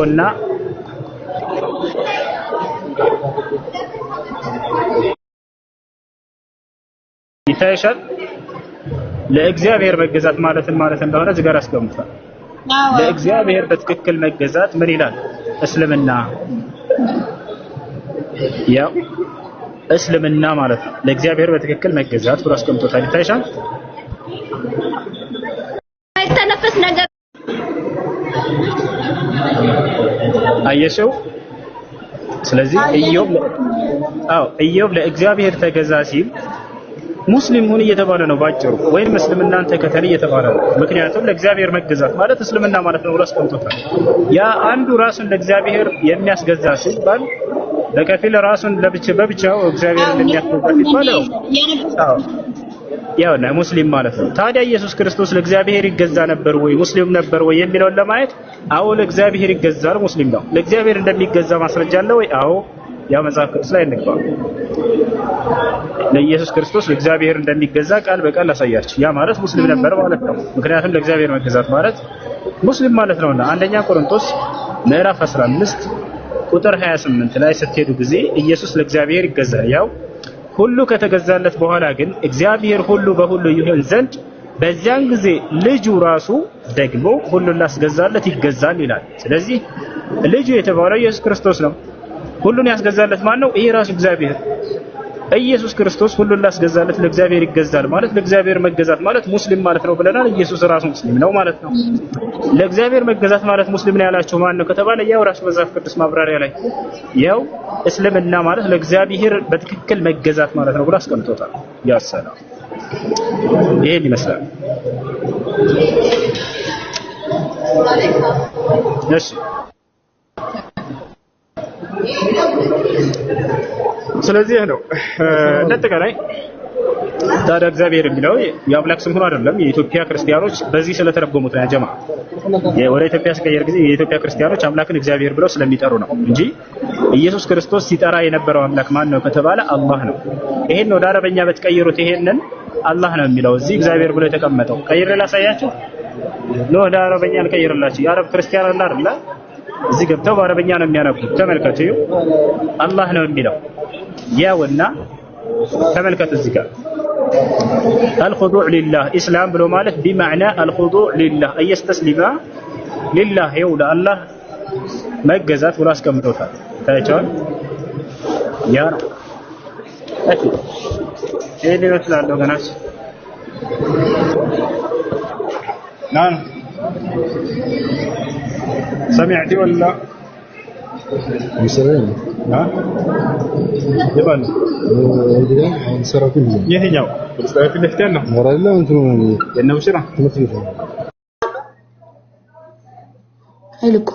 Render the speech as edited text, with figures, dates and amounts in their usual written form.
እና ይታይሻል ለእግዚአብሔር መገዛት ማለት እንደሆነ እዚህ ጋር አስቀምጧል። ለእግዚአብሔር በትክክል መገዛት ምን ይላል? እስልምና። ያው እስልምና ማለት ነው ለእግዚአብሔር በትክክል መገዛት ብሎ አስቀምጦታል። ይታይሻል አይተነፈስ ነገር አየሽው። ስለዚህ ኢዮብ ለእግዚአብሔር ተገዛ ሲል ሙስሊም ሁን እየተባለ ነው ባጭሩ፣ ወይም እስልምናን ተከተል እየተባለ ነው። ምክንያቱም ለእግዚአብሔር መገዛት ማለት እስልምና ማለት ነው ብሎ አስቀምጦታል። ያ አንዱ ራሱን ለእግዚአብሔር የሚያስገዛ ሲባል በከፊል ራሱን በብቻው እግዚአብሔርን የሚያስገዛ ሲባል ነው ያው ነው ሙስሊም ማለት ነው። ታዲያ ኢየሱስ ክርስቶስ ለእግዚአብሔር ይገዛ ነበር ወይ ሙስሊም ነበር ወይ የሚለውን ለማየት አዎ ለእግዚአብሔር ይገዛል ሙስሊም ነው። ለእግዚአብሔር እንደሚገዛ ማስረጃ አለ ወይ? አዎ ያው መጽሐፍ ቅዱስ ላይ እንግባ። ለኢየሱስ ክርስቶስ ለእግዚአብሔር እንደሚገዛ ቃል በቃል አሳያችሁ። ያ ማለት ሙስሊም ነበር ማለት ነው። ምክንያቱም ለእግዚአብሔር መገዛት ማለት ሙስሊም ማለት ነውና አንደኛ ቆሮንቶስ ምዕራፍ 15 ቁጥር 28 ላይ ስትሄዱ ጊዜ ኢየሱስ ለእግዚአብሔር ይገዛል። ያው ሁሉ ከተገዛለት በኋላ ግን እግዚአብሔር ሁሉ በሁሉ ይሆን ዘንድ በዚያን ጊዜ ልጁ ራሱ ደግሞ ሁሉን ላስገዛለት ይገዛል ይላል። ስለዚህ ልጁ የተባለው ኢየሱስ ክርስቶስ ነው። ሁሉን ያስገዛለት ማን ነው? ይሄ ራሱ እግዚአብሔር። ኢየሱስ ክርስቶስ ሁሉን ላስገዛለት ለእግዚአብሔር ይገዛል ማለት ለእግዚአብሔር መገዛት ማለት ሙስሊም ማለት ነው ብለናል። ኢየሱስ ራሱ ሙስሊም ነው ማለት ነው። ለእግዚአብሔር መገዛት ማለት ሙስሊም ነው ያላቸው ማን ነው ከተባለ ያው ራሱ መጽሐፍ ቅዱስ ማብራሪያ ላይ ያው እስልምና ማለት ለእግዚአብሔር በትክክል መገዛት ማለት ነው ብሎ አስቀምጦታል። ያ ሰላም ይሄን ይመስላል። እሺ ስለዚህ ነው ለተቀራይ ታዲያ እግዚአብሔር የሚለው የአምላክ ስም ሆኖ አይደለም። የኢትዮጵያ ክርስቲያኖች በዚህ ስለተረጎሙት ነው ጀማ ወደ ኢትዮጵያ ሲቀየር ጊዜ የኢትዮጵያ ክርስቲያኖች አምላክን እግዚአብሔር ብለው ስለሚጠሩ ነው እንጂ ኢየሱስ ክርስቶስ ሲጠራ የነበረው አምላክ ማን ነው ከተባለ አላህ ነው። ይሄን ወደ አረበኛ በተቀየሩት ይሄንን አላህ ነው የሚለው እዚህ እግዚአብሔር ብሎ የተቀመጠው ቀይሬ ላሳያችሁ ነው። ወደ አረበኛ ልቀይርላችሁ። የአረብ ክርስቲያን አለ አይደል? እዚህ ገብተው በአረበኛ ነው የሚያነቡት። ተመልከቱ አላህ ነው የሚለው ያውና ተመልከቱ እዚህ ጋር الخضوع لله اسلام ብሎ ማለት بمعنى الخضوع لله ايستسلم لله يولى الله መገዛት ብሎ አስቀምጦታል። ታያችኋል። ያ ነው እሺ ይሄ ይመስላል ወገኖች نعم سمعتي ولا يسرين ها يبان انصرفوا يهኛው ስለዚህ ለፍተን ነው ወራላ እንትኑ የነው ስራ ትምህርት ቤት አይልቁ